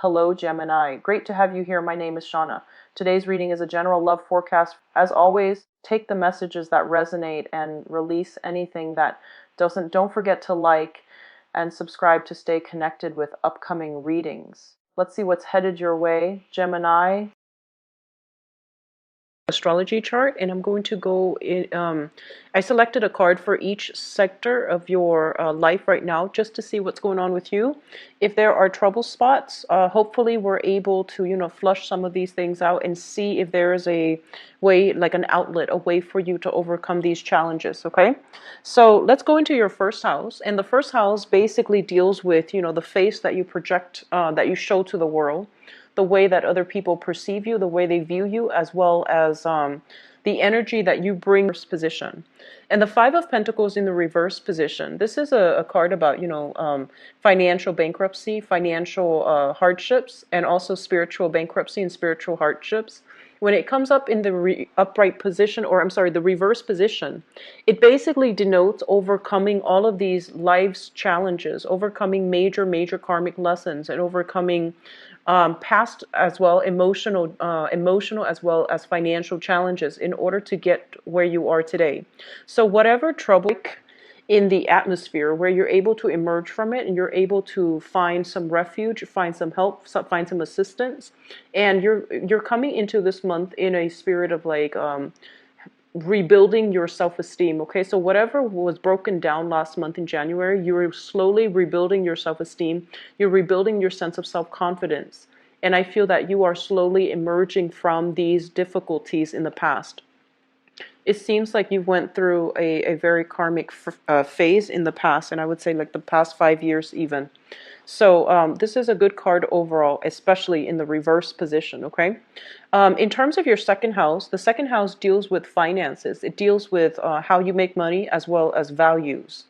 Hello, Gemini. Great to have you here. My name is Shauna. Today's reading is a general love forecast. As always, take the messages that resonate and release anything that doesn't. Don't forget to like and subscribe to stay connected with upcoming readings. Let's see what's headed your way, Gemini. Astrology chart, and I'm going to go in. I selected a card for each sector of your life right now just to see what's going on with you. If there are trouble spots, hopefully we're able to flush some of these things out and see if there is a way, like an outlet, a way for you to overcome these challenges. Okay, so let's go into your first house, and the first house basically deals with the face that you project, that you show to the world, the way that other people perceive you, the way they view you, as well as the energy that you bring to this position. And the Five of Pentacles in the reverse position, this is a card about, financial bankruptcy, financial hardships, and also spiritual bankruptcy and spiritual hardships. When it comes up in the upright position, or I'm sorry, the reverse position, it basically denotes overcoming all of these life's challenges, overcoming major karmic lessons, and overcoming past as well, emotional as well as financial challenges in order to get where you are today. So whatever trouble in the atmosphere, where you're able to emerge from it and you're able to find some refuge, find some help, find some assistance, and you're coming into this month in a spirit of like rebuilding your self-esteem. Okay, so whatever was broken down last month in January, you're slowly rebuilding your self-esteem, you're rebuilding your sense of self-confidence, and I feel that you are slowly emerging from these difficulties in the past. It seems like you went through a very karmic phase in the past, and I would say like the past 5 years even. So this is a good card overall, especially in the reverse position, okay? In terms of your second house, the second house deals with finances. It deals with how you make money as well as values.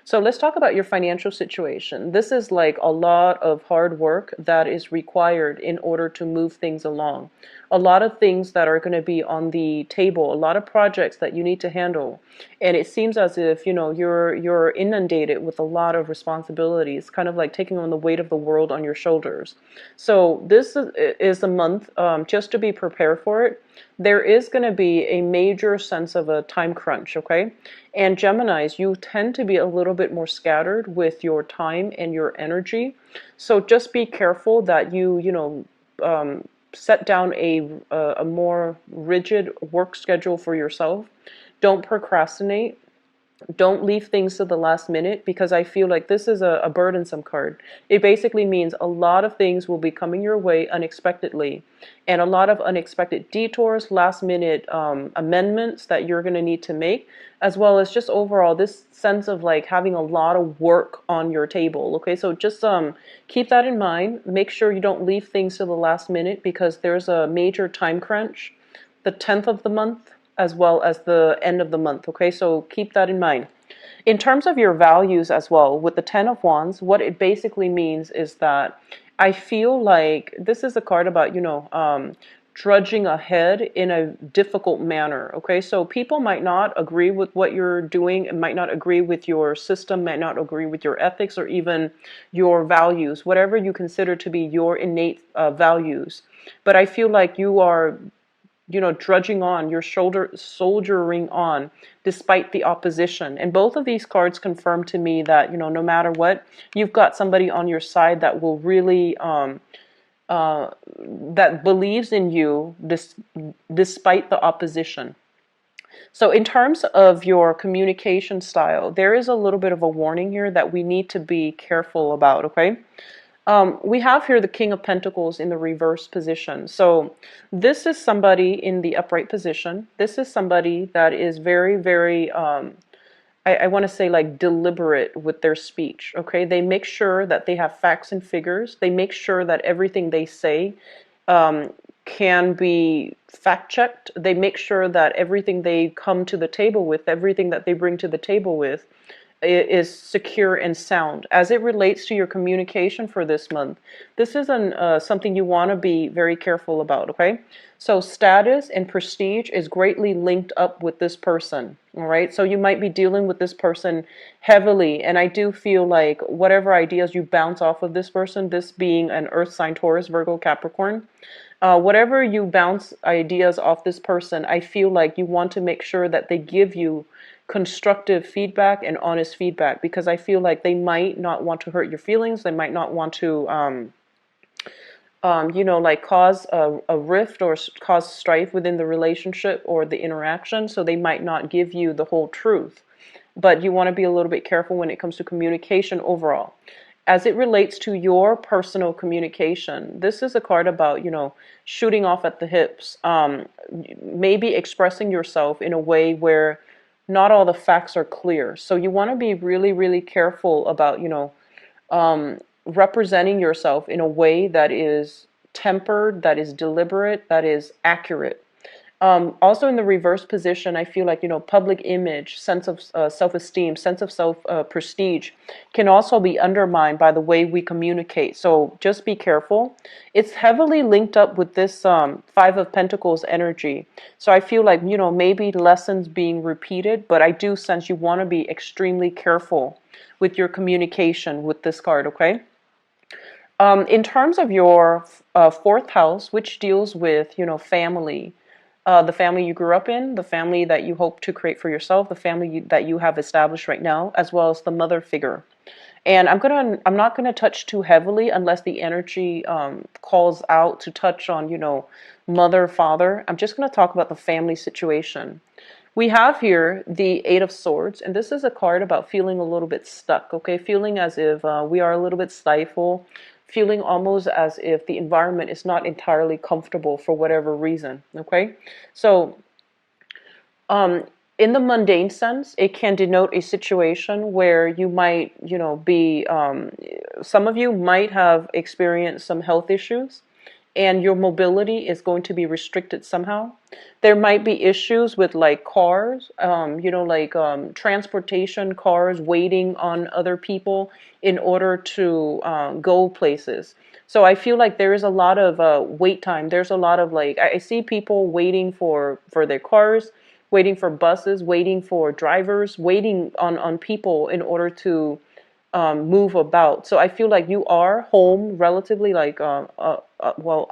So let's talk about your financial situation. This is like a lot of hard work that is required in order to move things along. A lot of things that are going to be on the table, a lot of projects that you need to handle. And it seems as if, you're inundated with a lot of responsibilities, kind of like taking on the weight of the world on your shoulders. So this is a month, just to be prepared for it. There is going to be a major sense of a time crunch, okay? And Geminis, you tend to be a little bit more scattered with your time and your energy. So just be careful that you set down a more rigid work schedule for yourself. Don't procrastinate. Don't leave things to the last minute, because I feel like this is a burdensome card. It basically means a lot of things will be coming your way unexpectedly, and a lot of unexpected detours, last minute amendments that you're going to need to make, as well as just overall this sense of like having a lot of work on your table. Okay, so just keep that in mind. Make sure you don't leave things to the last minute, because there's a major time crunch the 10th of the month as well as the end of the month. Okay, so keep that in mind. In terms of your values as well, with the Ten of Wands, what it basically means is that I feel like this is a card about, trudging ahead in a difficult manner. Okay, so people might not agree with what you're doing, and might not agree with your system, might not agree with your ethics or even your values, whatever you consider to be your innate values. But I feel like you are drudging on, your soldiering on despite the opposition. And both of these cards confirm to me that, no matter what, you've got somebody on your side that will really, that believes in you despite the opposition. So in terms of your communication style, there is a little bit of a warning here that we need to be careful about, okay? We have here the King of Pentacles in the reverse position. So this is somebody in the upright position. This is somebody that is very, I want to say like deliberate with their speech. Okay, they make sure that they have facts and figures. They make sure that everything they say can be fact checked. They make sure that everything they come to the table with, everything that they bring to the table with, is secure and sound. As it relates to your communication for this month, this is something you want to be very careful about, okay? So status and prestige is greatly linked up with this person, all right? So you might be dealing with this person heavily, and I do feel like whatever ideas you bounce off of this person, this being an earth sign, Taurus, Virgo, Capricorn, whatever you bounce ideas off this person, I feel like you want to make sure that they give you constructive feedback and honest feedback, because I feel like they might not want to hurt your feelings. They might not want to, like cause a rift or cause strife within the relationship or the interaction. So they might not give you the whole truth. But you want to be a little bit careful when it comes to communication overall. As it relates to your personal communication, this is a card about, shooting off at the hips, maybe expressing yourself in a way where not all the facts are clear. So you want to be really, really careful about, representing yourself in a way that is tempered, that is deliberate, that is accurate. Also in the reverse position, I feel like, public image, sense of self-esteem, sense of self-prestige can also be undermined by the way we communicate. So just be careful. It's heavily linked up with this Five of Pentacles energy. So I feel like, maybe lessons being repeated, but I do sense you want to be extremely careful with your communication with this card, okay? In terms of your fourth house, which deals with, family, the family you grew up in, the family that you hope to create for yourself, the family that you have established right now, as well as the mother figure. And I'm not gonna touch too heavily unless the energy calls out to touch on, mother, father. I'm just gonna talk about the family situation. We have here the Eight of Swords, and this is a card about feeling a little bit stuck, okay? Feeling as if we are a little bit stifled, feeling almost as if the environment is not entirely comfortable for whatever reason, okay? So, in the mundane sense, it can denote a situation where you might, some of you might have experienced some health issues, and your mobility is going to be restricted somehow. There might be issues with like cars, transportation, cars waiting on other people in order to go places. So I feel like there is a lot of wait time. There's a lot of I see people waiting for their cars, waiting for buses, waiting for drivers, waiting on people in order to move about. So I feel like you are home relatively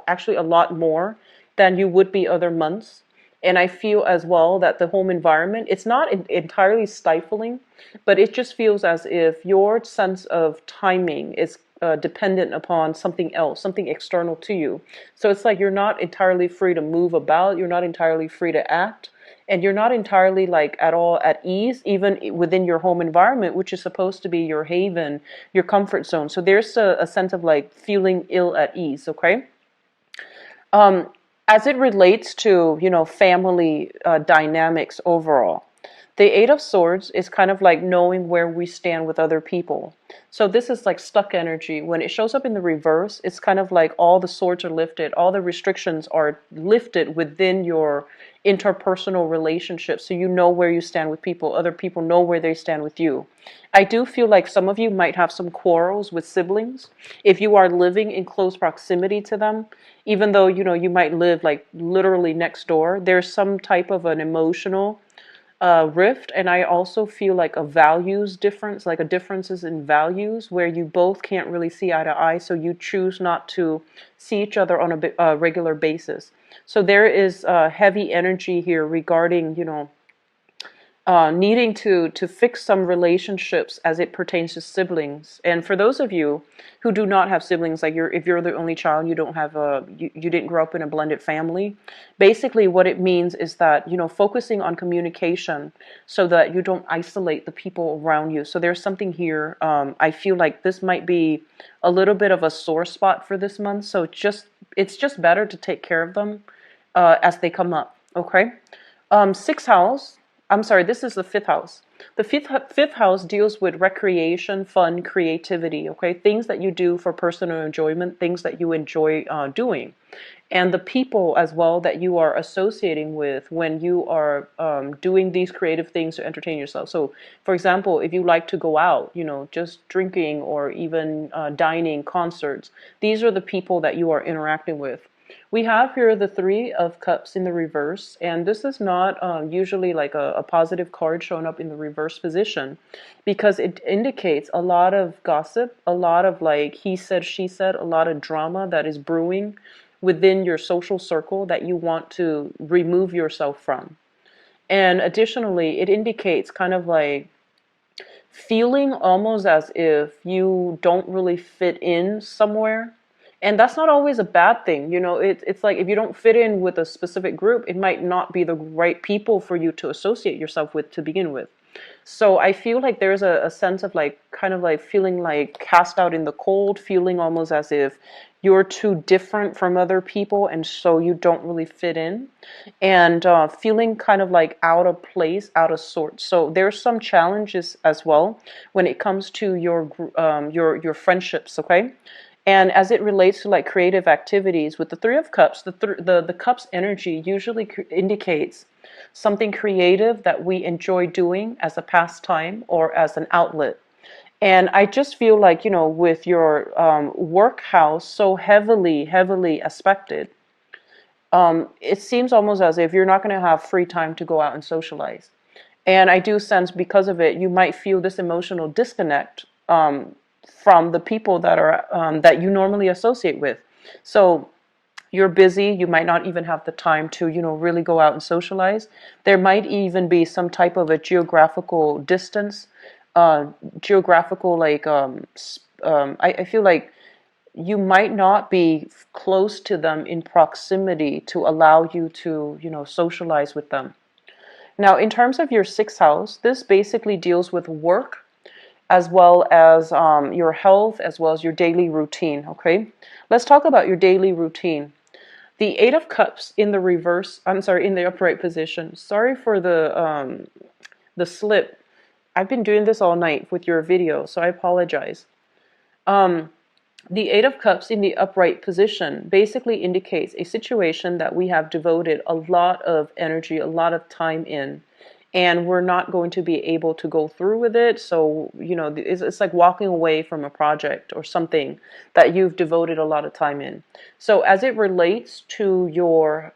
actually a lot more than you would be other months. And I feel as well that the home environment, it's not entirely stifling, but it just feels as if your sense of timing is dependent upon something else, something external to you. So it's like you're not entirely free to move about, you're not entirely free to act, and you're not entirely at all at ease, even within your home environment, which is supposed to be your haven, your comfort zone. So there's a sense of feeling ill at ease, okay? As it relates to, family dynamics overall, the Eight of Swords is kind of like knowing where we stand with other people. So this is like stuck energy. When it shows up in the reverse, it's kind of like all the swords are lifted, all the restrictions are lifted within your interpersonal relationships. So you know where you stand with people, other people know where they stand with you. I do feel like some of you might have some quarrels with siblings. If you are living in close proximity to them, even though, you might live literally next door, there's some type of an emotional rift. And I also feel like a values difference, like a differences in values where you both can't really see eye to eye. So you choose not to see each other on a regular basis. So there is heavy energy here regarding, needing to fix some relationships as it pertains to siblings. And for those of you who do not have siblings, if you're the only child, you don't have you didn't grow up in a blended family. Basically, what it means is that focusing on communication so that you don't isolate the people around you. So there's something here. I feel like this might be a little bit of a sore spot for this month. So it's just better to take care of them as they come up. Okay. Sixth house I'm sorry, this is the fifth house. The fifth house deals with recreation, fun, creativity, okay? Things that you do for personal enjoyment, things that you enjoy doing. And the people as well that you are associating with when you are doing these creative things to entertain yourself. So, for example, if you like to go out, just drinking or even dining, concerts, these are the people that you are interacting with. We have here the Three of Cups in the reverse, and this is not usually like a positive card showing up in the reverse position because it indicates a lot of gossip, a lot of like he said, she said, a lot of drama that is brewing within your social circle that you want to remove yourself from. And additionally, it indicates kind of like feeling almost as if you don't really fit in somewhere. And that's not always a bad thing. It's like if you don't fit in with a specific group, it might not be the right people for you to associate yourself with to begin with. So I feel like there's a sense of like kind of like feeling like cast out in the cold, feeling almost as if you're too different from other people and so you don't really fit in, and feeling kind of like out of place, out of sorts. So there's some challenges as well when it comes to your friendships, okay? And as it relates to like creative activities with the Three of Cups, the Cups energy usually indicates something creative that we enjoy doing as a pastime or as an outlet. And I just feel like, with your work house so heavily aspected, it seems almost as if you're not going to have free time to go out and socialize. And I do sense because of it, you might feel this emotional disconnect from the people that you normally associate with. So you're busy, you might not even have the time to, really go out and socialize. There might even be some type of a geographical distance, geographical, like, I feel like you might not be close to them in proximity to allow you to, socialize with them. Now, in terms of your sixth house, this basically deals with work as well as your health, as well as your daily routine, okay? Let's talk about your daily routine. The Eight of Cups in the reverse, I'm sorry, in the upright position. Sorry for the slip. I've been doing this all night with your video, so I apologize. The Eight of Cups in the upright position basically indicates a situation that we have devoted a lot of energy, a lot of time in, and we're not going to be able to go through with it. So, it's like walking away from a project or something that you've devoted a lot of time in. So as it relates to your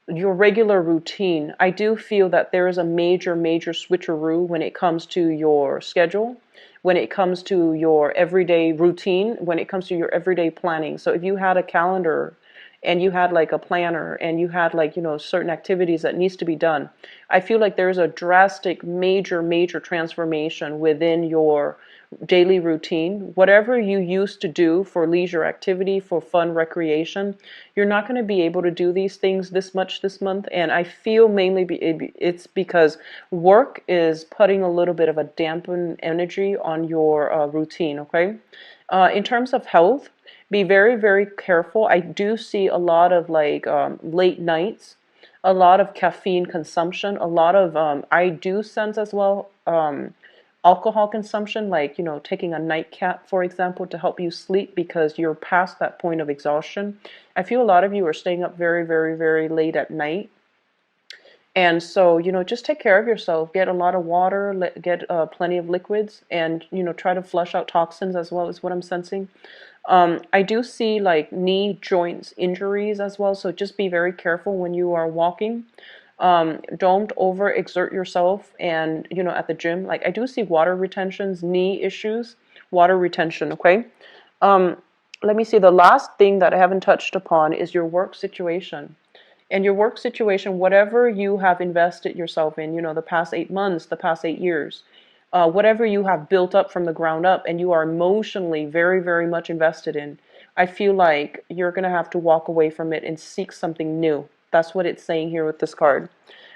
regular routine, I do feel that there is a major switcheroo when it comes to your schedule, when it comes to your everyday routine, when it comes to your everyday planning. So if you had a calendar and you had like a planner and you had like, certain activities that needs to be done, I feel like there's a drastic, major transformation within your daily routine. Whatever you used to do for leisure activity, for fun recreation, you're not going to be able to do these things this much this month. And I feel mainly it's because work is putting a little bit of a dampened energy on your routine, okay? In terms of health, be very careful. I do see a lot of like late nights, a lot of caffeine consumption, a lot of I do sense as well alcohol consumption, like taking a nightcap, for example, to help you sleep because you're past that point of exhaustion. I feel a lot of you are staying up very late at night. And so, just take care of yourself. Get a lot of water, get plenty of liquids, and, try to flush out toxins as well, is what I'm sensing. I do see like knee joints injuries as well, so just be very careful when you are walking. Don't overexert yourself, and at the gym, like I do see water retentions, knee issues, water retention, okay? Let me see, the last thing that I haven't touched upon is your work situation. And your work situation, whatever you have invested yourself in, the past 8 months, the past 8 years, whatever you have built up from the ground up and you are emotionally very much invested in, I feel like you're going to have to walk away from it and seek something new. That's what it's saying here with this card.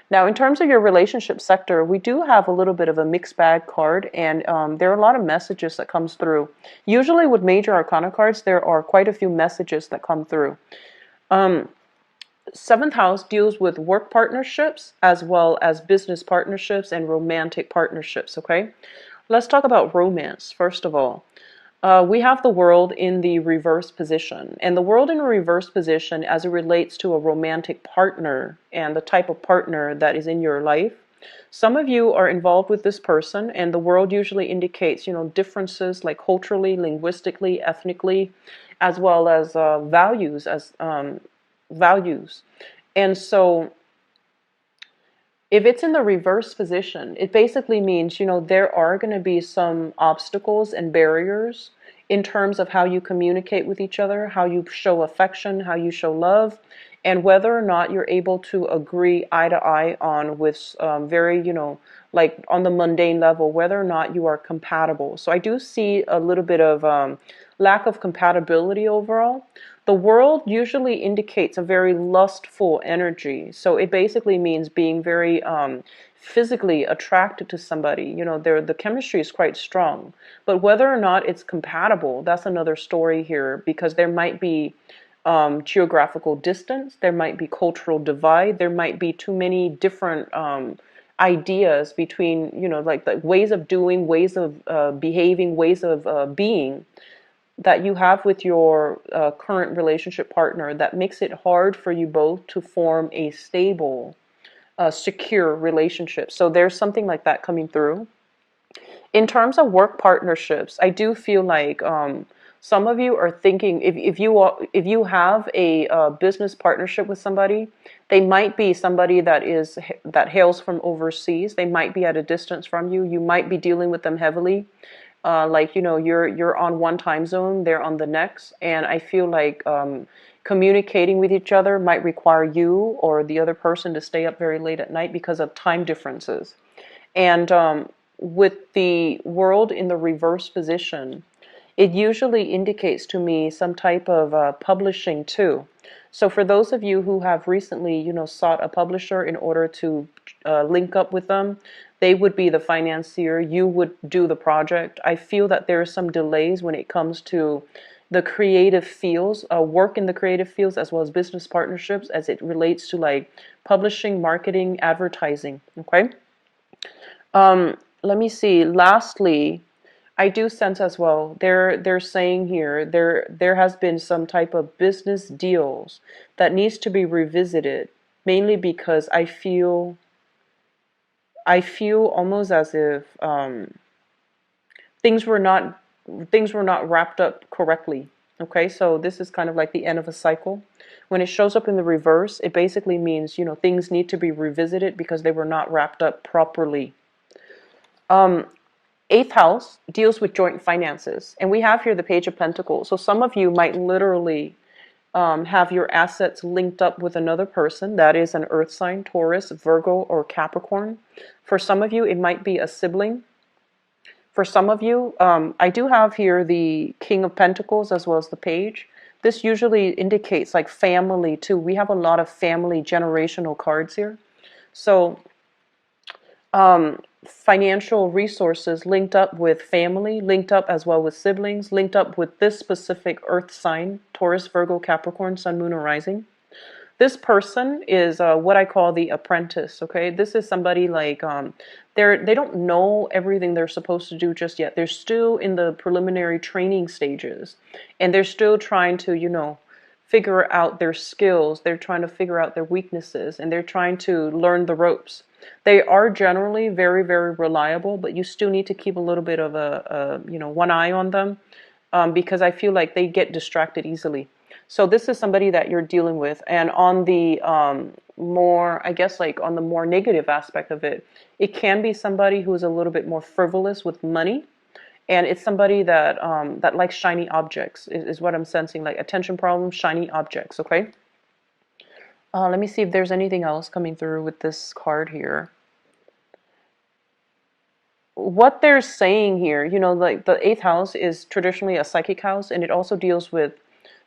Now, in terms of your relationship sector, we do have a little bit of a mixed bag card, and there are a lot of messages that comes through. Usually with major arcana cards, there are quite a few messages that come through. Seventh house deals with work partnerships as well as business partnerships and romantic partnerships, okay? Let's talk about romance, first of all. We have the world in the reverse position. And the world in a reverse position as it relates to a romantic partner and the type of partner that is in your life. Some of you are involved with this person, and the world usually indicates, differences like culturally, linguistically, ethnically, as well as values. And so if it's in the reverse position, it basically means, there are going to be some obstacles and barriers in terms of how you communicate with each other, how you show affection, how you show love, and whether or not you're able to agree eye to eye on with very, like on the mundane level, whether or not you are compatible. So I do see a little bit of lack of compatibility overall. The world usually indicates a very lustful energy. So it basically means being very physically attracted to somebody. The chemistry is quite strong. But whether or not it's compatible, that's another story here, because there might be geographical distance, there might be cultural divide, there might be too many different ideas between, like the ways of doing, ways of behaving, ways of being that you have with your current relationship partner that makes it hard for you both to form a stable, secure relationship. So there's something like that coming through. In terms of work partnerships, I do feel like some of you are thinking if you have a business partnership with somebody, they might be somebody that hails from overseas. They might be at a distance from you. You might be dealing with them heavily. You're on one time zone, they're on the next, and I feel like communicating with each other might require you or the other person to stay up very late at night because of time differences. And with the world in the reverse position, it usually indicates to me some type of publishing too. So for those of you who have recently, sought a publisher in order to link up with them, they would be the financier. You would do the project. I feel that there are some delays when it comes to the creative fields, work in the creative fields, as well as business partnerships as it relates to like publishing, marketing, advertising. Okay. Let me see. Lastly, I do sense as well, they're saying here there has been some type of business deals that needs to be revisited, mainly because I feel almost as if things were not wrapped up correctly. Okay, so this is kind of like the end of a cycle. When it shows up in the reverse, it basically means, things need to be revisited because they were not wrapped up properly. Eighth house deals with joint finances, and we have here the Page of Pentacles. So some of you might literally have your assets linked up with another person. That is an earth sign, Taurus, Virgo, or Capricorn. For some of you, it might be a sibling. For some of you, I do have here the King of Pentacles as well as the Page. This usually indicates like family too. We have a lot of family generational cards here. So financial resources linked up with family, linked up as well with siblings, linked up with this specific earth sign, Taurus, Virgo, Capricorn, Sun, Moon, or Rising. This person is what I call the apprentice, okay? This is somebody like, they don't know everything they're supposed to do just yet. They're still in the preliminary training stages, and they're still trying to, figure out their skills. They're trying to figure out their weaknesses, and they're trying to learn the ropes. They are generally very, very reliable, but you still need to keep a little bit of one eye on them, because I feel like they get distracted easily. So this is somebody that you're dealing with. And on the more, I guess, like on the more negative aspect of it, it can be somebody who is a little bit more frivolous with money. And it's somebody that that likes shiny objects, is what I'm sensing, like attention problems, shiny objects, okay? Let me see if there's anything else coming through with this card here. What they're saying here, like the eighth house is traditionally a psychic house, and it also deals with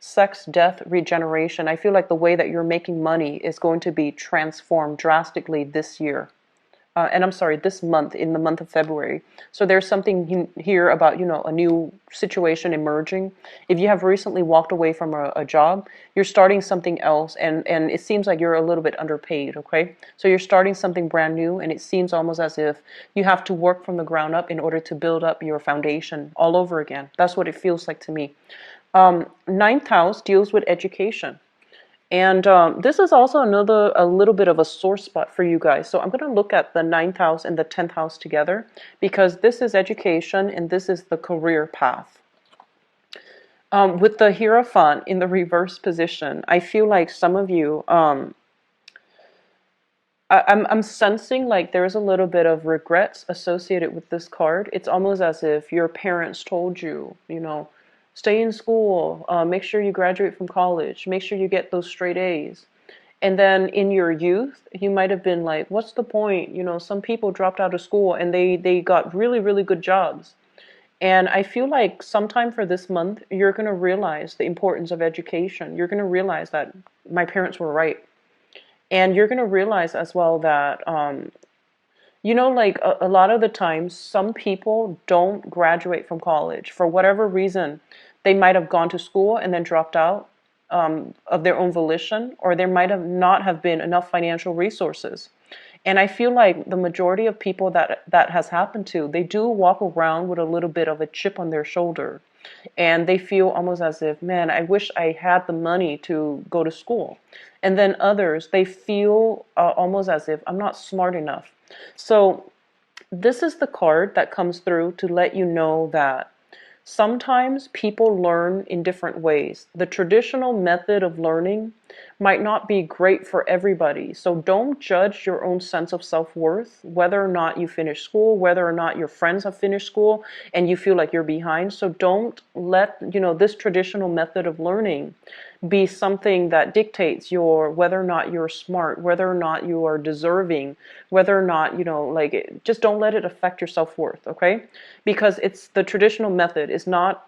sex, death, regeneration. I feel like the way that you're making money is going to be transformed drastically this year. and I'm sorry, this month, in the month of February. So there's something here about, a new situation emerging. If you have recently walked away from a job, you're starting something else, and it seems like you're a little bit underpaid, okay? So you're starting something brand new, and it seems almost as if you have to work from the ground up in order to build up your foundation all over again. That's what it feels like to me. Ninth house deals with education. And this is also a little bit of a sore spot for you guys. So I'm going to look at the ninth house and the 10th house together, because this is education and this is the career path. With the Hierophant in the reverse position, I feel like some of you, I'm sensing like there's a little bit of regrets associated with this card. It's almost as if your parents told you, stay in school, make sure you graduate from college, make sure you get those straight A's. And then in your youth, you might have been like, what's the point? Some people dropped out of school and they got really, really good jobs. And I feel like sometime for this month, you're going to realize the importance of education. You're going to realize that my parents were right. And you're going to realize as well that, like a lot of the times, some people don't graduate from college for whatever reason. They might have gone to school and then dropped out of their own volition, or there might have not have been enough financial resources. And I feel like the majority of people that has happened to, they do walk around with a little bit of a chip on their shoulder. And they feel almost as if, man, I wish I had the money to go to school. And then others, they feel almost as if I'm not smart enough. So this is the card that comes through to let you know that sometimes people learn in different ways. The traditional method of learning might not be great for everybody. So don't judge your own sense of self-worth, whether or not you finish school, whether or not your friends have finished school and you feel like you're behind. So don't let, this traditional method of learning be something that dictates whether or not you're smart, whether or not you are deserving, whether or not, just don't let it affect your self-worth, okay? Because the traditional method is not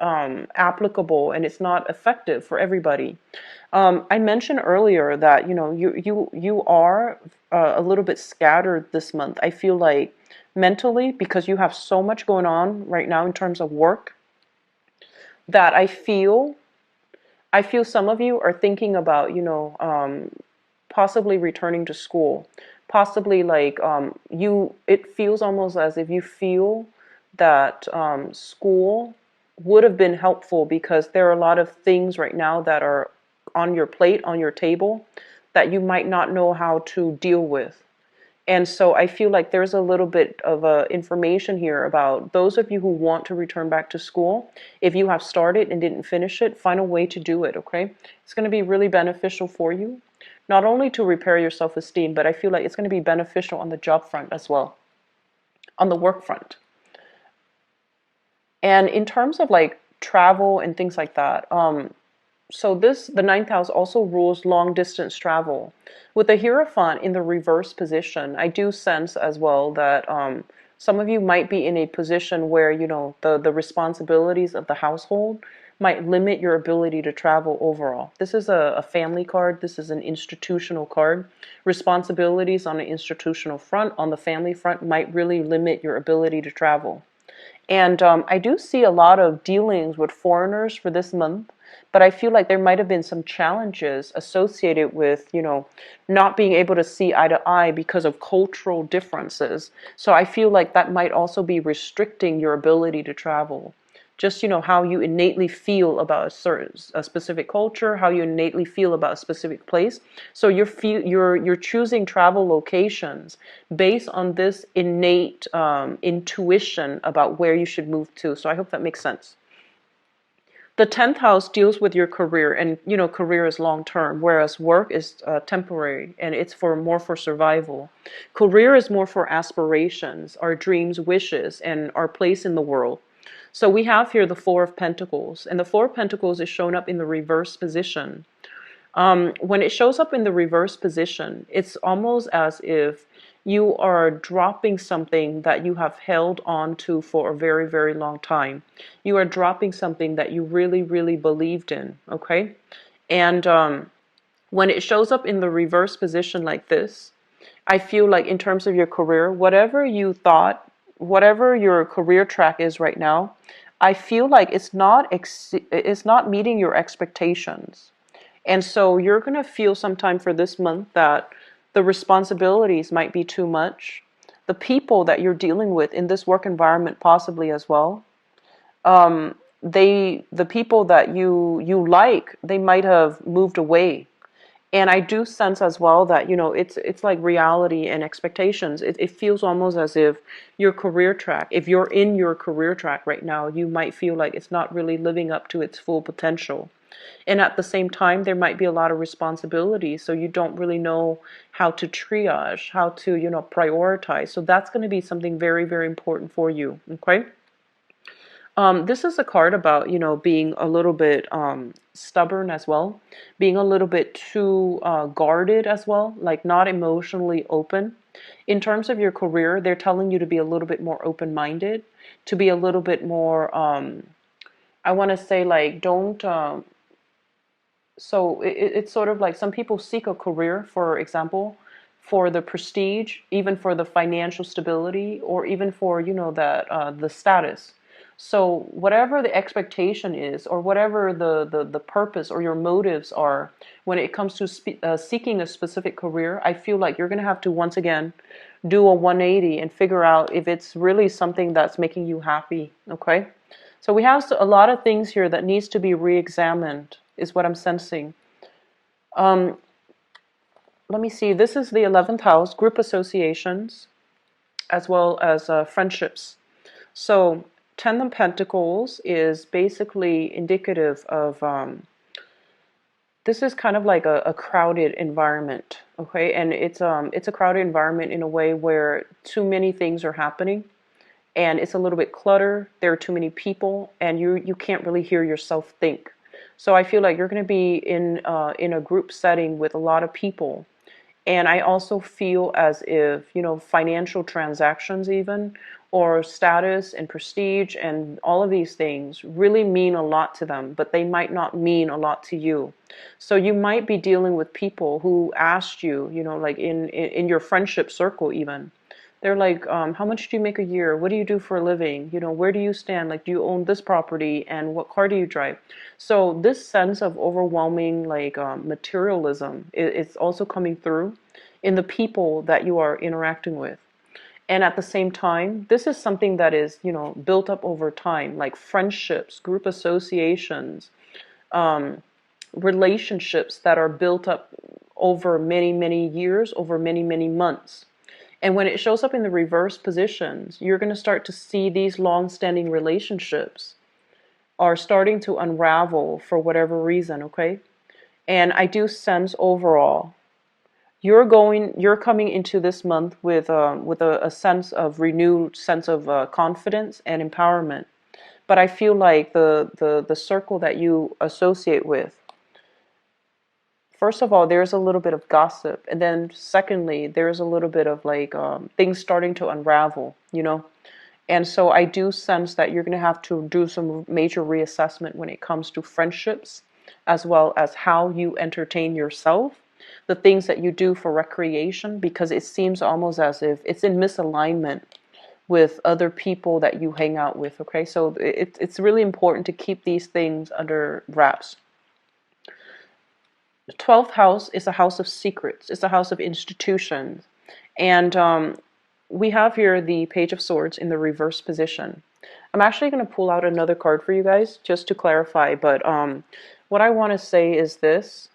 applicable and it's not effective for everybody. I mentioned earlier that, you are a little bit scattered this month. I feel like mentally, because you have so much going on right now in terms of work, that I feel some of you are thinking about, possibly returning to school, possibly like it feels almost as if you feel that school would have been helpful, because there are a lot of things right now that are on your plate, on your table, that you might not know how to deal with. And so I feel like there's a little bit of information here about those of you who want to return back to school. If you have started and didn't finish it, find a way to do it, okay? It's going to be really beneficial for you, not only to repair your self-esteem, but I feel like it's going to be beneficial on the job front as well, on the work front. And in terms of like travel and things like that, so the ninth house also rules long distance travel. With the Hierophant in the reverse position, I do sense as well that some of you might be in a position where, the responsibilities of the household might limit your ability to travel overall. This is a family card. This is an institutional card. Responsibilities on the institutional front, on the family front, might really limit your ability to travel. And I do see a lot of dealings with foreigners for this month, but I feel like there might have been some challenges associated with, not being able to see eye to eye because of cultural differences. So I feel like that might also be restricting your ability to travel. Just, how you innately feel about a specific culture, how you innately feel about a specific place. So you're choosing travel locations based on this innate intuition about where you should move to. So I hope that makes sense. The 10th house deals with your career, and career is long term, whereas work is temporary and it's more for survival. Career is more for aspirations, our dreams, wishes, and our place in the world. So we have here the Four of Pentacles, and the Four of Pentacles is shown up in the reverse position. When it shows up in the reverse position, it's almost as if you are dropping something that you have held on to for a very, very long time. You are dropping something that you really, really believed in, okay? And when it shows up in the reverse position like this, I feel like in terms of your career, whatever you thought, whatever your career track is right now, I feel like it's not meeting your expectations. And so you're going to feel sometime for this month that the responsibilities might be too much. The people that you're dealing with in this work environment possibly as well. The people that you like, they might have moved away. And I do sense as well that, it's like reality and expectations. It feels almost as if your career track, if you're in your career track right now, you might feel like it's not really living up to its full potential. And at the same time, there might be a lot of responsibilities, so you don't really know how to triage, how to, prioritize. So that's going to be something very, very important for you. Okay. This is a card about, being a little bit stubborn as well, being a little bit too guarded as well, like not emotionally open. In terms of your career, they're telling you to be a little bit more open-minded, to be a little bit more, I want to say, like, don't, so it's sort of like some people seek a career, for example, for the prestige, even for the financial stability, or even for, that the status. So whatever the expectation is, or whatever the purpose or your motives are when it comes to seeking a specific career, I feel like you're going to have to once again do a 180 and figure out if it's really something that's making you happy. Okay. So we have a lot of things here that needs to be re-examined, is what I'm sensing. Um, Let me see. This is the 11th house, group associations, as well as friendships. So 10 of Pentacles is basically indicative of, this is kind of like a crowded environment, okay? And it's a crowded environment in a way where too many things are happening. And it's a little bit cluttered. There are too many people, and you can't really hear yourself think. So I feel like you're going to be in a group setting with a lot of people, and I also feel as if, financial transactions even, or status and prestige and all of these things really mean a lot to them, but they might not mean a lot to you. So you might be dealing with people who asked you, like in your friendship circle even. They're like, how much do you make a year? What do you do for a living? Where do you stand? Like, do you own this property? And what car do you drive? So this sense of overwhelming, like, materialism is also coming through in the people that you are interacting with. And at the same time, this is something that is, built up over time, like friendships, group associations, um, relationships that are built up over many, many years, over many, many months. And when it shows up in the reverse positions, you're going to start to see these long-standing relationships are starting to unravel for whatever reason, okay? And I do sense overall, you're coming into this month with a sense of renewed sense of confidence and empowerment. But I feel like the circle that you associate with, first of all, there's a little bit of gossip, and then secondly, there's a little bit of like things starting to unravel. And so I do sense that you're going to have to do some major reassessment when it comes to friendships, as well as how you entertain yourself, the things that you do for recreation, because it seems almost as if it's in misalignment with other people that you hang out with. Okay, so it's really important to keep these things under wraps. The 12th house is a house of secrets. It's a house of institutions. And we have here the Page of Swords in the reverse position. I'm actually going to pull out another card for you guys just to clarify. But what I want to say is this.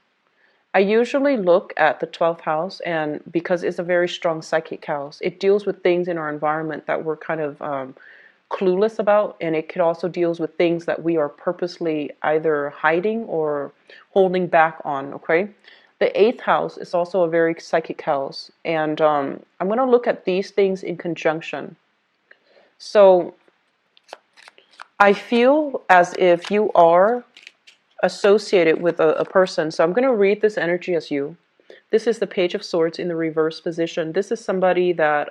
I usually look at the 12th house, and because it's a very strong psychic house, it deals with things in our environment that we're kind of clueless about, and it could also deals with things that we are purposely either hiding or holding back on, okay? The 8th house is also a very psychic house, and I'm going to look at these things in conjunction. So I feel as if you are associated with a person. So I'm going to read this energy as you. This is the Page of Swords in the reverse position. This is somebody that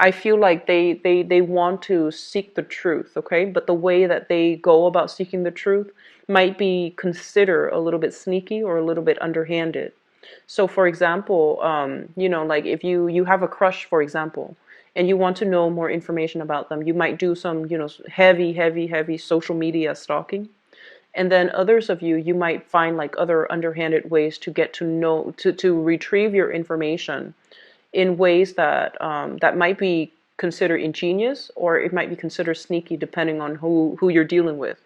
I feel like they want to seek the truth, okay? But the way that they go about seeking the truth might be considered a little bit sneaky or a little bit underhanded. So for example, like if you have a crush, for example, and you want to know more information about them, you might do some, heavy social media stalking. And then others of you might find like other underhanded ways to get to know, to retrieve your information in ways that that might be considered ingenious, or it might be considered sneaky, depending on who you're dealing with.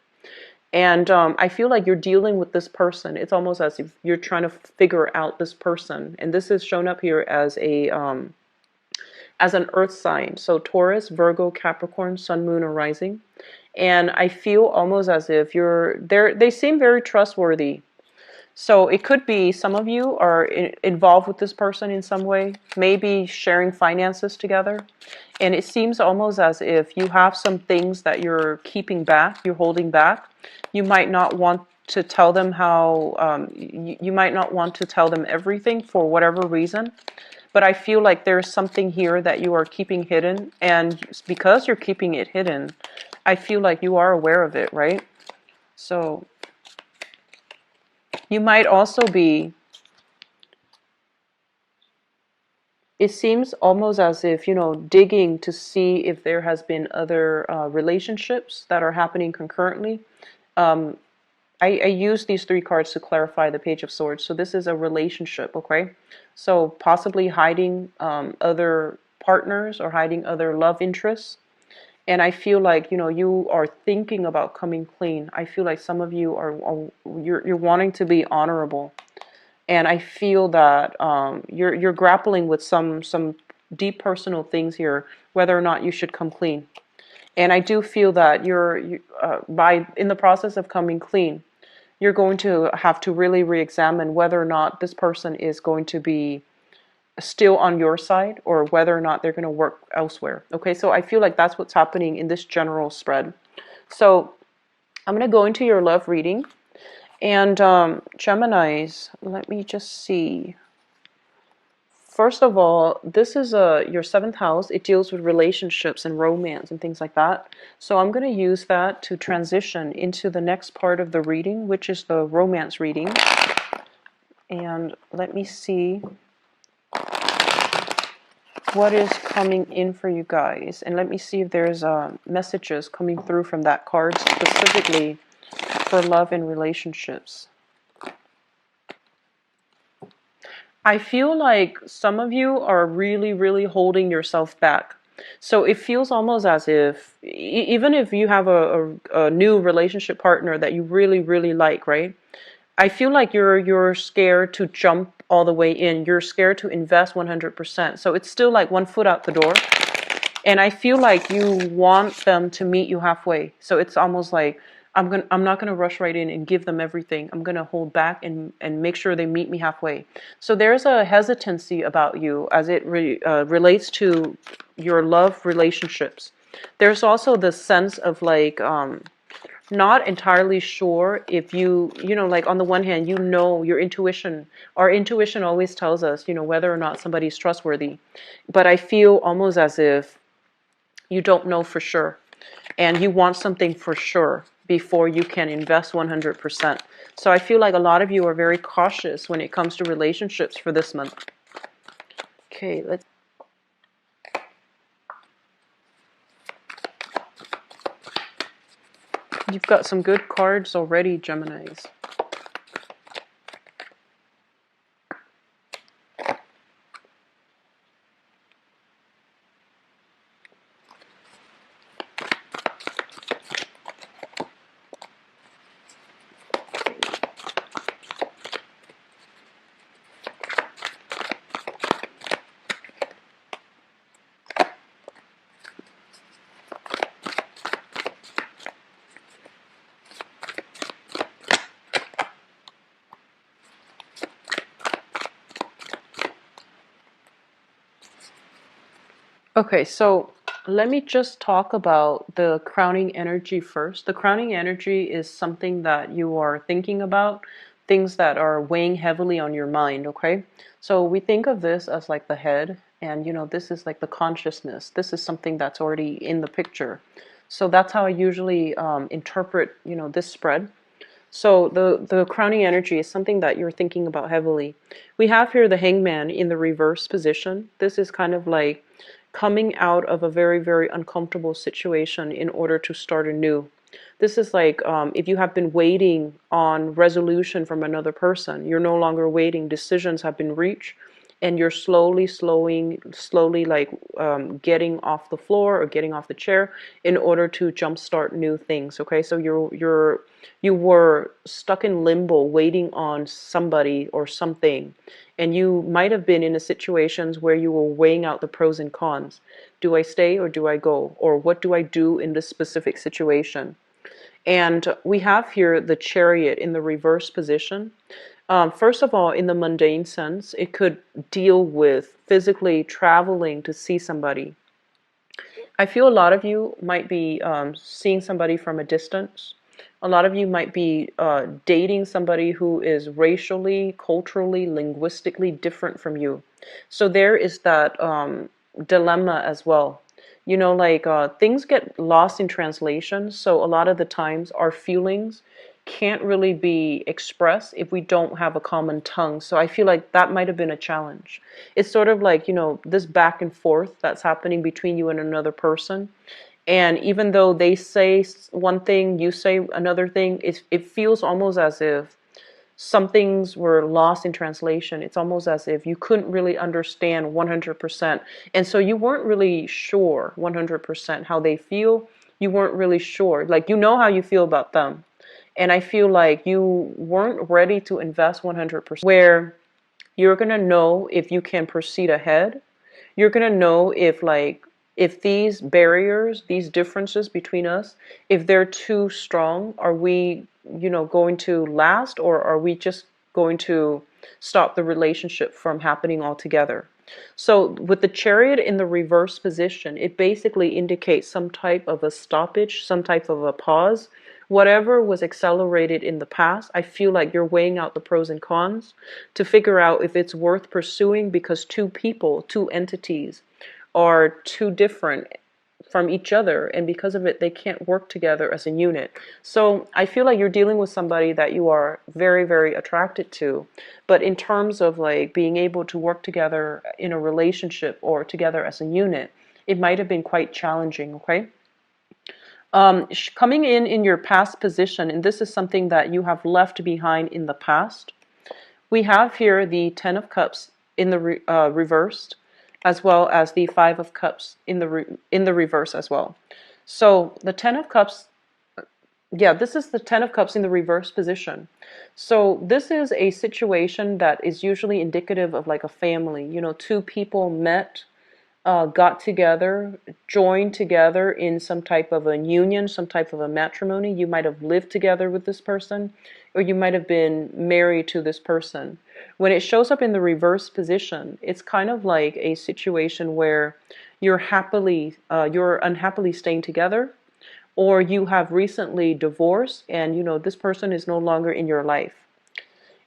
And I feel like you're dealing with this person. It's almost as if you're trying to figure out this person. And this is shown up here as an earth sign. So Taurus, Virgo, Capricorn, Sun, Moon, or Rising. And I feel almost as if you're there. They seem very trustworthy. So it could be some of you are involved with this person in some way, maybe sharing finances together. And it seems almost as if you have some things that you're keeping back, you're holding back. You might not want to tell them how, you might not want to tell them everything for whatever reason. But I feel like there's something here that you are keeping hidden. And because you're keeping it hidden, I feel like you are aware of it, right? So you might also be, it seems almost as if, digging to see if there has been other relationships that are happening concurrently. Um, I use these three cards to clarify the Page of Swords. So this is a relationship, okay? So possibly hiding other partners or hiding other love interests. And I feel like, you are thinking about coming clean. I feel like some of you you're wanting to be honorable. And I feel that you're grappling with some deep personal things here, whether or not you should come clean. And I do feel that by in the process of coming clean, you're going to have to really re-examine whether or not this person is going to be still on your side, or whether or not they're going to work elsewhere. Okay, so I feel like that's what's happening in this general spread. So I'm going to go into your love reading. And Geminis, let me just see. First of all, this is your seventh house. It deals with relationships and romance and things like that. So I'm going to use that to transition into the next part of the reading, which is the romance reading. And let me see what is coming in for you guys. And let me see if there's messages coming through from that card specifically for love and relationships. I feel like some of you are really, really holding yourself back. So it feels almost as if, even if you have a new relationship partner that you really, really like, right? I feel like you're scared to jump all the way in. You're scared to invest 100%. So it's still like one foot out the door. And I feel like you want them to meet you halfway. So it's almost like I'm not gonna rush right in and give them everything. I'm gonna hold back and make sure they meet me halfway. So there's a hesitancy about you as it relates to your love relationships. There's also the sense of like not entirely sure if like on the one hand, your intuition, our intuition always tells us, whether or not somebody's trustworthy. But I feel almost as if you don't know for sure, and you want something for sure before you can invest 100%. So I feel like a lot of you are very cautious when it comes to relationships for this month. Okay, you've got some good cards already, Geminis. Okay, so let me just talk about the crowning energy first. The crowning energy is something that you are thinking about, things that are weighing heavily on your mind, okay? So we think of this as like the head, and this is like the consciousness. This is something that's already in the picture. So that's how I usually interpret, this spread. So the crowning energy is something that you're thinking about heavily. We have here the Hangman in the reverse position. This is kind of like coming out of a very, very uncomfortable situation in order to start anew. This is like if you have been waiting on resolution from another person, you're no longer waiting. Decisions have been reached, and you're slowly like getting off the floor or getting off the chair in order to jumpstart new things. Okay, so you were stuck in limbo, waiting on somebody or something, and you might have been in a situations where you were weighing out the pros and cons. Do I stay or do I go? Or what do I do in this specific situation? And we have here the Chariot in the reverse position. First of all, in the mundane sense, it could deal with physically traveling to see somebody. I feel a lot of you might be seeing somebody from a distance. A lot of you might be dating somebody who is racially, culturally, linguistically different from you. So there is that dilemma as well. You know, like things get lost in translation. So a lot of the times our feelings can't really be expressed if we don't have a common tongue. So I feel like that might have been a challenge. It's sort of like, you know, this back and forth that's happening between you and another person. And even though they say one thing, you say another thing, it feels almost as if some things were lost in translation. It's almost as if you couldn't really understand 100%. And so you weren't really sure 100% how they feel. You weren't really sure. Like, you know how you feel about them. And I feel like you weren't ready to invest 100%, where you're going to know if you can proceed ahead. You're going to know if these barriers, these differences between us, if they're too strong, are we, you know, going to last, or are we just going to stop the relationship from happening altogether? So with the Chariot in the reverse position, it basically indicates some type of a stoppage, some type of a pause. Whatever was accelerated in the past, I feel like you're weighing out the pros and cons to figure out if it's worth pursuing, because two people, two entities are too different from each other, and because of it they can't work together as a unit. So I feel like you're dealing with somebody that you are very, very attracted to, but in terms of like being able to work together in a relationship or together as a unit, it might have been quite challenging. Okay, coming in your past position, and this is something that you have left behind in the past, we have here the Ten of Cups in the reversed, as well as the Five of Cups in the reverse as well. So the Ten of Cups, yeah, this is the Ten of Cups in the reverse position. So this is a situation that is usually indicative of like a family. You know, two people met, got together, joined together in some type of a union, some type of a matrimony. You might have lived together with this person, or you might have been married to this person. When it shows up in the reverse position, it's kind of like a situation where you're unhappily staying together, or you have recently divorced, and you know this person is no longer in your life.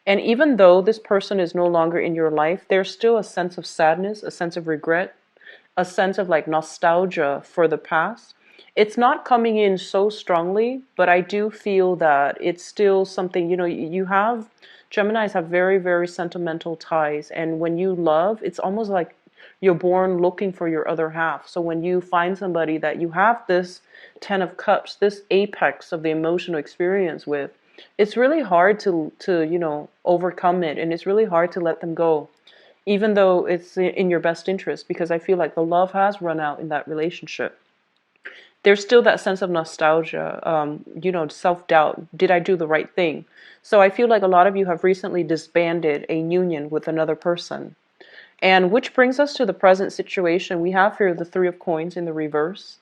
And even though this person is no longer in your life, there's still a sense of sadness, a sense of regret, a sense of like nostalgia for the past. It's not coming in so strongly, but I do feel that it's still something, you know, you have, Geminis have very, very sentimental ties. And when you love, it's almost like you're born looking for your other half. So when you find somebody that you have this Ten of Cups, this apex of the emotional experience with, it's really hard to you know, overcome it. And it's really hard to let them go, even though it's in your best interest, because I feel like the love has run out in that relationship. There's still that sense of nostalgia, you know, self-doubt. Did I do the right thing? So I feel like a lot of you have recently disbanded a union with another person. And which brings us to the present situation. We have here the Three of Coins in the reverse.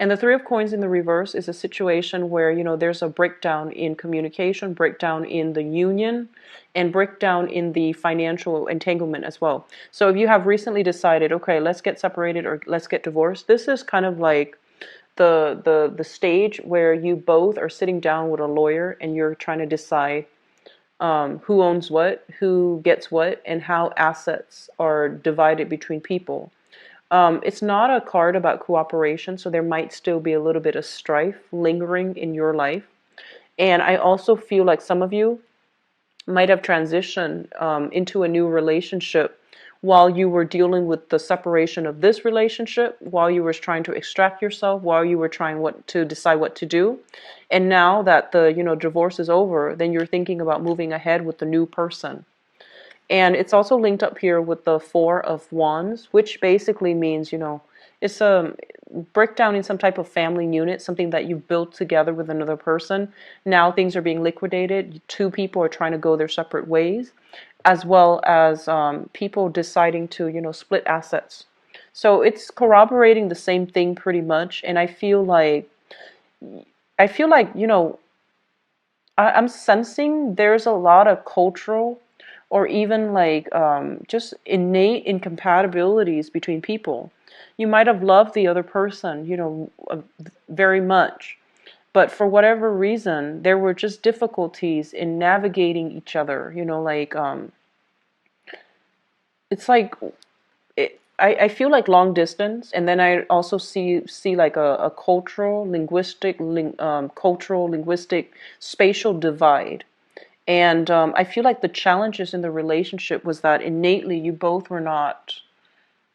And the Three of Coins in the reverse is a situation where, you know, there's a breakdown in communication, breakdown in the union, and breakdown in the financial entanglement as well. So if you have recently decided, okay, let's get separated or let's get divorced, this is kind of like the stage where you both are sitting down with a lawyer and you're trying to decide who owns what, who gets what, and how assets are divided between people. It's not a card about cooperation, so there might still be a little bit of strife lingering in your life. And I also feel like some of you might have transitioned into a new relationship while you were dealing with the separation of this relationship, while you were trying to extract yourself, while you were trying to decide what to do. And now that the divorce is over, then you're thinking about moving ahead with the new person. And it's also linked up here with the Four of Wands, which basically means, it's a breakdown in some type of family unit, something that you've built together with another person. Now things are being liquidated. Two people are trying to go their separate ways, as well as people deciding to, split assets. So it's corroborating the same thing pretty much. And I feel like, I'm sensing there's a lot of cultural or even like just innate incompatibilities between people. You might have loved the other person, very much, but for whatever reason, there were just difficulties in navigating each other. It's like I feel like long distance, and then I also see like a cultural, linguistic, spatial divide. And I feel like the challenges in the relationship was that innately you both were not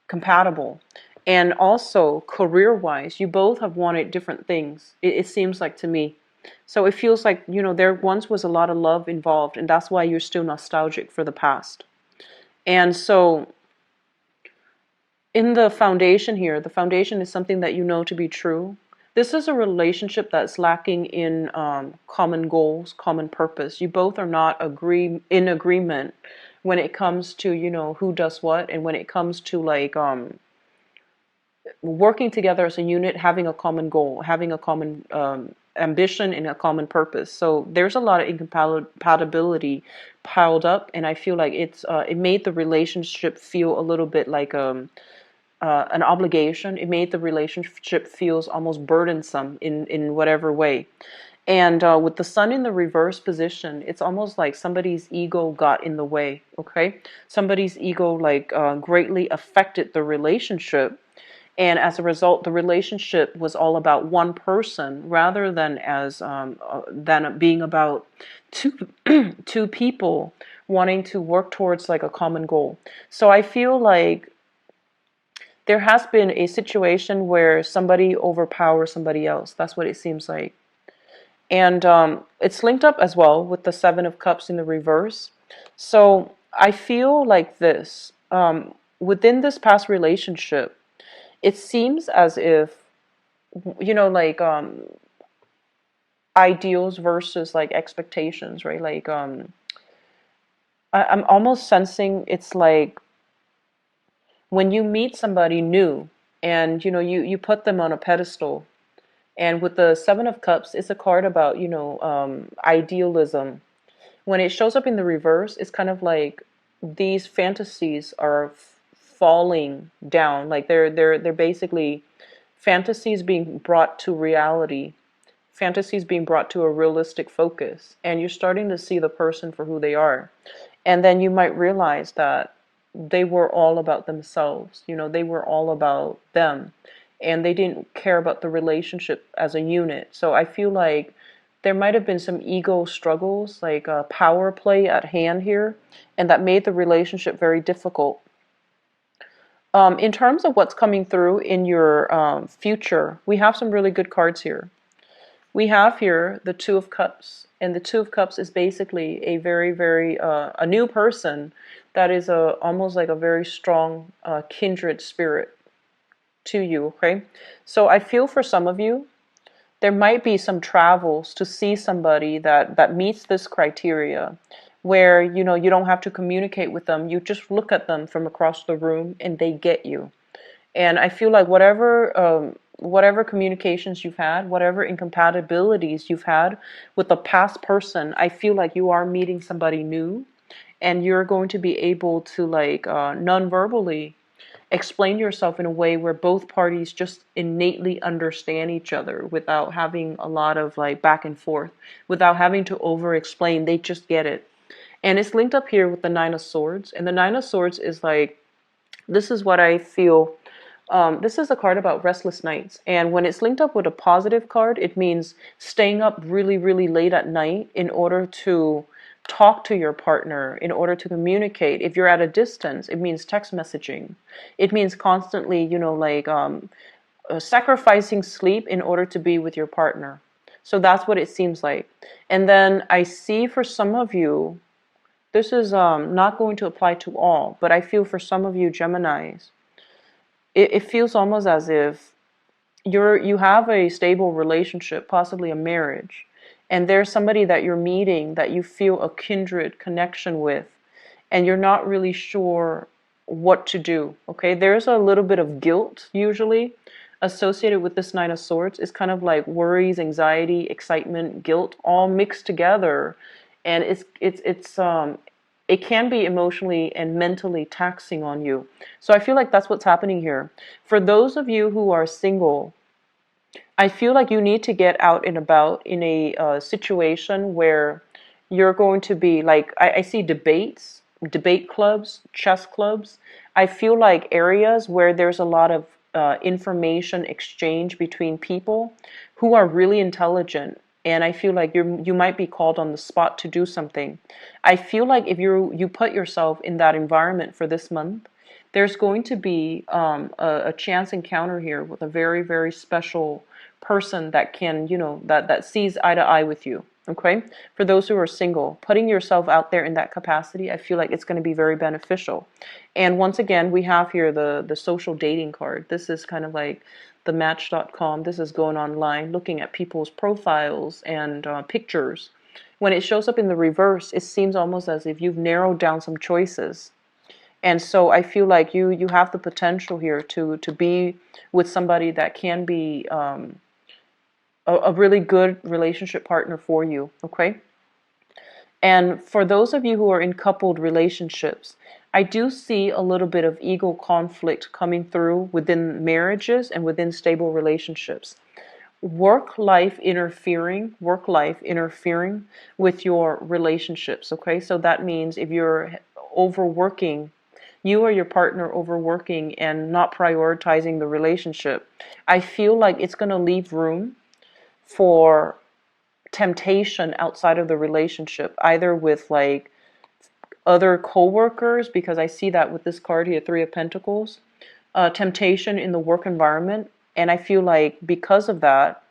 compatible. And also, career-wise, you both have wanted different things, it seems like to me. So it feels like, there once was a lot of love involved, and that's why you're still nostalgic for the past. And so, in the foundation here, the foundation is something that you know to be true. This is a relationship that's lacking in common goals, common purpose. You both are not in agreement when it comes to, who does what, and when it comes to like working together as a unit, having a common goal, having a common ambition and a common purpose. So there's a lot of incompatibility piled up, and I feel like it made the relationship feel a little bit like an obligation. It made the relationship feels almost burdensome in whatever way. And with the sun in the reverse position, it's almost like somebody's ego got in the way, okay? Somebody's ego like greatly affected the relationship. And as a result, the relationship was all about one person rather than being about two people wanting to work towards like a common goal. So I feel like there has been a situation where somebody overpowers somebody else. That's what it seems like. And it's linked up as well with the Seven of Cups in the reverse. So I feel like this. Within this past relationship, it seems as if, like ideals versus like expectations, right? Like I'm almost sensing it's like when you meet somebody new and you put them on a pedestal, and with the Seven of Cups, it's a card about idealism. When it shows up in the reverse, it's kind of like these fantasies are falling down, like they're basically fantasies being brought to reality, fantasies being brought to a realistic focus, and you're starting to see the person for who they are. And then you might realize that they were all about themselves. They were all about them, and they didn't care about the relationship as a unit. So I feel like there might have been some ego struggles, like a power play at hand here, and that made the relationship very difficult. In terms of what's coming through in your future, we have some really good cards here. We have here the Two of Cups, and the Two of Cups is basically a very, very a new person that is almost like a very strong kindred spirit to you. Okay, so I feel for some of you, there might be some travels to see somebody that meets this criteria, where you don't have to communicate with them. You just look at them from across the room and they get you. And I feel like whatever communications you've had, whatever incompatibilities you've had with a past person, I feel like you are meeting somebody new, and you're going to be able to like non-verbally explain yourself in a way where both parties just innately understand each other without having a lot of like back and forth, without having to over explain. They just get it. And it's linked up here with the Nine of Swords. And the Nine of Swords is like, this is what I feel This is a card about restless nights. And when it's linked up with a positive card, it means staying up really, really late at night in order to talk to your partner, in order to communicate. If you're at a distance, it means text messaging. It means constantly, sacrificing sleep in order to be with your partner. So that's what it seems like. And then I see for some of you, this is not going to apply to all, but I feel for some of you Geminis, it feels almost as if you have a stable relationship, possibly a marriage, and there's somebody that you're meeting that you feel a kindred connection with, and you're not really sure what to do. Okay, there's a little bit of guilt usually associated with this Nine of Swords. It's kind of like worries, anxiety, excitement, guilt, all mixed together, and it can be emotionally and mentally taxing on you. So I feel like that's what's happening here. For those of you who are single, I feel like you need to get out and about in a situation where you're going to be like, I see debates, debate clubs, chess clubs. I feel like areas where there's a lot of information exchange between people who are really intelligent. And I feel like you might be called on the spot to do something. I feel like if you put yourself in that environment for this month, there's going to be a chance encounter here with a very, very special person that can, that sees eye to eye with you. Okay? For those who are single, putting yourself out there in that capacity, I feel like it's going to be very beneficial. And once again, we have here the social dating card. This is kind of like the Match.com. This is going online, looking at people's profiles and pictures. When it shows up in the reverse, it seems almost as if you've narrowed down some choices. And so I feel like you have the potential here to be with somebody that can be a really good relationship partner for you, okay? And for those of you who are in coupled relationships, I do see a little bit of ego conflict coming through within marriages and within stable relationships. Work-life interfering with your relationships, okay? So that means if you're overworking, you or your partner overworking and not prioritizing the relationship, I feel like it's going to leave room for temptation outside of the relationship, either with like other co-workers, because I see that with this card here, Three of Pentacles, temptation in the work environment. And I feel like because of that,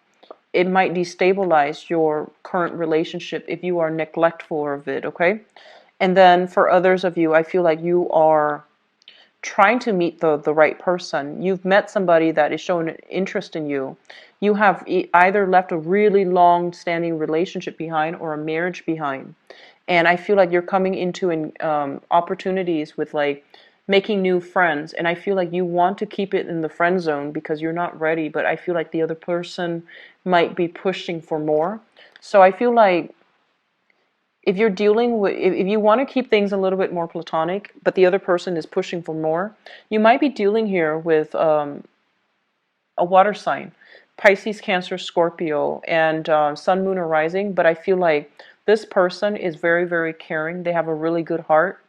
it might destabilize your current relationship if you are neglectful of it, okay? And then for others of you, I feel like you are trying to meet the right person. You've met somebody that is showing an interest in you. You have either left a really long-standing relationship behind or a marriage behind. And I feel like you're coming into opportunities with like making new friends. And I feel like you want to keep it in the friend zone because you're not ready. But I feel like the other person might be pushing for more. So I feel like if you're dealing with, if you want to keep things a little bit more platonic, but the other person is pushing for more, you might be dealing here with a water sign, Pisces, Cancer, Scorpio, and Sun, Moon, or Rising. But I feel like this person is very, very caring. They have a really good heart.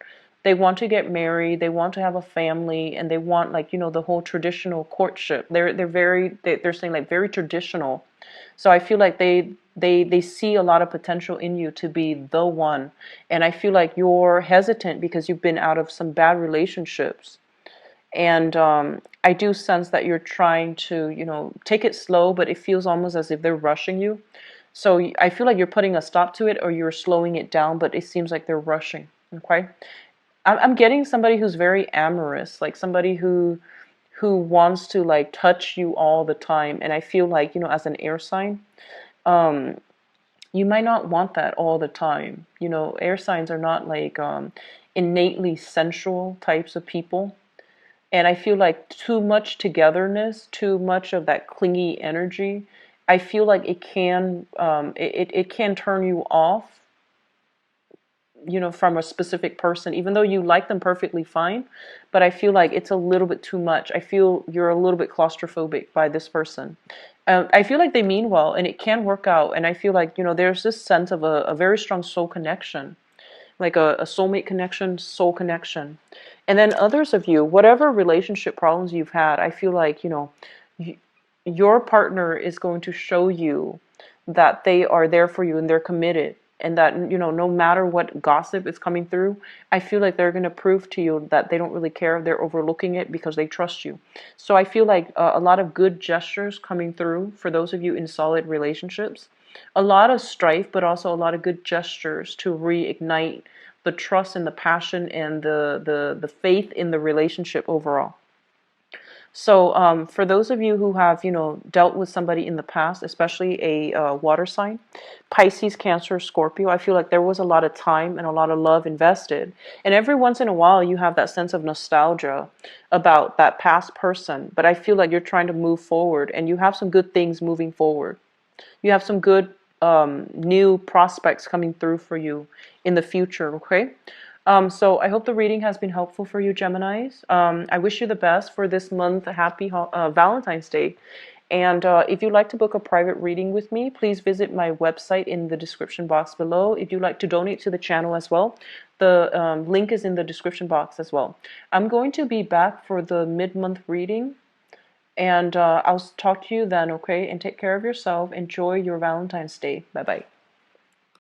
They want to get married. They want to have a family, and they want like the whole traditional courtship. They're saying like very traditional. So I feel like they see a lot of potential in you to be the one. And I feel like you're hesitant because you've been out of some bad relationships. And I do sense that you're trying to, take it slow, but it feels almost as if they're rushing you. So I feel like you're putting a stop to it or you're slowing it down, but it seems like they're rushing. Okay? I'm getting somebody who's very amorous, like somebody who wants to like touch you all the time. And I feel like, as an air sign, you might not want that all the time. Air signs are not like innately sensual types of people. And I feel like too much togetherness, too much of that clingy energy, I feel like it can turn you off, from a specific person, even though you like them perfectly fine. But I feel like it's a little bit too much. I feel you're a little bit claustrophobic by this person. I feel like they mean well and it can work out. And I feel like, there's this sense of a very strong soul connection like a soulmate connection, soul connection. And then others of you, whatever relationship problems you've had, I feel like, your partner is going to show you that they are there for you and they're committed, and that, no matter what gossip is coming through, I feel like they're going to prove to you that they don't really care. They're overlooking it because they trust you. So I feel like a lot of good gestures coming through for those of you in solid relationships. A lot of strife, but also a lot of good gestures to reignite the trust and the passion and the faith in the relationship overall. So for those of you who have, dealt with somebody in the past, especially a water sign, Pisces, Cancer, Scorpio, I feel like there was a lot of time and a lot of love invested. And every once in a while, you have that sense of nostalgia about that past person. But I feel like you're trying to move forward, and you have some good things moving forward. You have some good new prospects coming through for you in the future, okay? So I hope the reading has been helpful for you, Geminis. I wish you the best for this month. Happy Valentine's Day. And if you'd like to book a private reading with me, please visit my website in the description box below. If you'd like to donate to the channel as well, the link is in the description box as well. I'm going to be back for the mid-month reading. And I'll talk to you then, okay? And take care of yourself. Enjoy your Valentine's Day. Bye-bye.